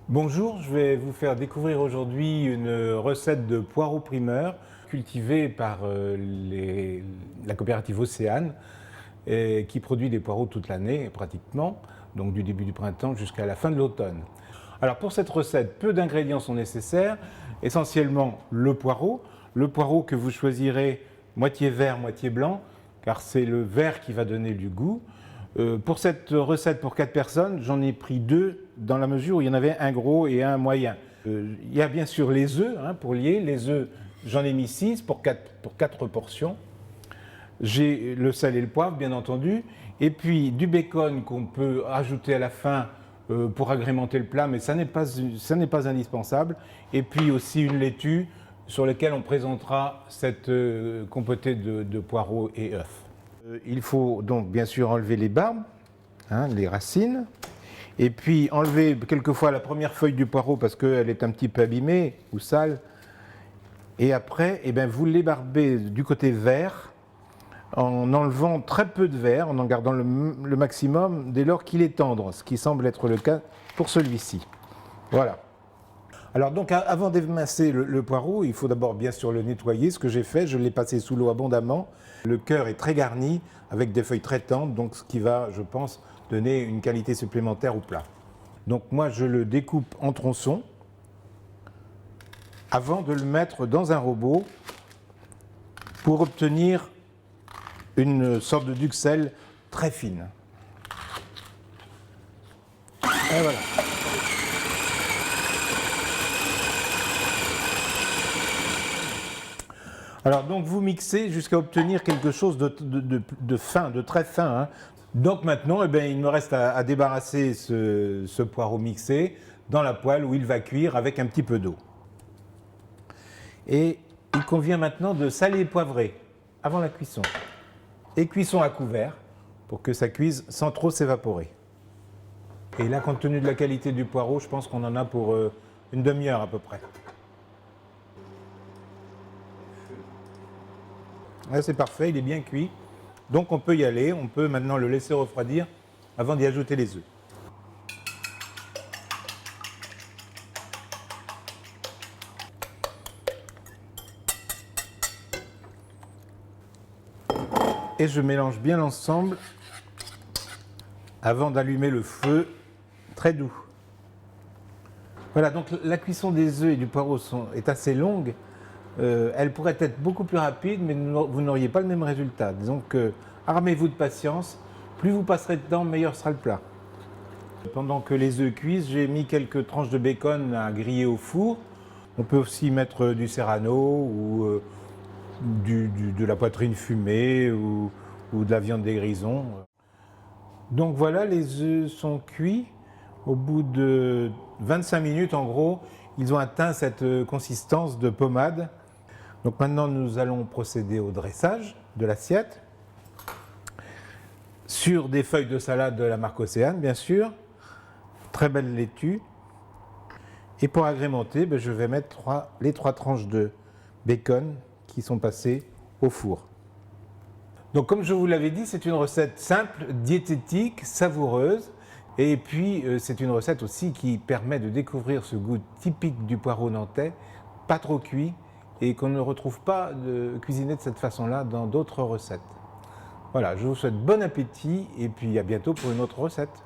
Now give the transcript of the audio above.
Bonjour, je vais vous faire découvrir aujourd'hui une recette de poireaux primeurs cultivée par la coopérative Océane et qui produit des poireaux toute l'année pratiquement, donc du début du printemps jusqu'à la fin de l'automne. Alors pour cette recette, peu d'ingrédients sont nécessaires, essentiellement le poireau que vous choisirez moitié vert, moitié blanc, car c'est le vert qui va donner du goût. Pour cette recette pour 4 personnes, j'en ai pris 2 dans la mesure où il y en avait un gros et un moyen. Il y a bien sûr les œufs pour lier. Les œufs, j'en ai mis 6 pour 4 portions. J'ai le sel et le poivre, bien entendu. Et puis du bacon qu'on peut ajouter à la fin pour agrémenter le plat, mais ça n'est pas indispensable. Et puis aussi une laitue sur laquelle on présentera cette compotée de poireaux et œufs. Il faut donc bien sûr enlever les barbes, les racines, et puis enlever quelquefois la première feuille du poireau parce qu'elle est un petit peu abîmée ou sale. Et après, vous l'ébarbez du côté vert en enlevant très peu de vert, en gardant le maximum dès lors qu'il est tendre, ce qui semble être le cas pour celui-ci. Voilà. Alors donc avant d'émincer le poireau, il faut d'abord bien sûr le nettoyer. Ce que j'ai fait, je l'ai passé sous l'eau abondamment. Le cœur est très garni avec des feuilles très tendres, donc ce qui va, je pense, donner une qualité supplémentaire au plat. Donc moi je le découpe en tronçons avant de le mettre dans un robot pour obtenir une sorte de duxelle très fine. Et voilà. Alors donc vous mixez jusqu'à obtenir quelque chose de fin, de très fin. Donc maintenant, il me reste à débarrasser ce poireau mixé dans la poêle où il va cuire avec un petit peu d'eau. Et il convient maintenant de saler et poivrer avant la cuisson. Et cuisson à couvert pour que ça cuise sans trop s'évaporer. Et là, compte tenu de la qualité du poireau, je pense qu'on en a pour une demi-heure à peu près. Là, c'est parfait, il est bien cuit. Donc on peut y aller, on peut maintenant le laisser refroidir avant d'y ajouter les œufs. Et je mélange bien l'ensemble avant d'allumer le feu très doux. Voilà, donc la cuisson des œufs et du poireau est assez longue. Elle pourrait être beaucoup plus rapide, mais vous n'auriez pas le même résultat. Disons que armez-vous de patience, plus vous passerez de temps, meilleur sera le plat. Pendant que les œufs cuisent, j'ai mis quelques tranches de bacon à griller au four. On peut aussi mettre du serrano ou de la poitrine fumée ou de la viande des grisons. Donc voilà, les œufs sont cuits. Au bout de 25 minutes, en gros, ils ont atteint cette consistance de pommade. Donc maintenant, nous allons procéder au dressage de l'assiette sur des feuilles de salade de la marque Océane, bien sûr. Très belle laitue. Et pour agrémenter, je vais mettre les 3 tranches de bacon qui sont passées au four. Donc comme je vous l'avais dit, c'est une recette simple, diététique, savoureuse. Et puis c'est une recette aussi qui permet de découvrir ce goût typique du poireau nantais, pas trop cuit, et qu'on ne retrouve pas cuisiné de cette façon-là dans d'autres recettes. Voilà, je vous souhaite bon appétit et puis à bientôt pour une autre recette.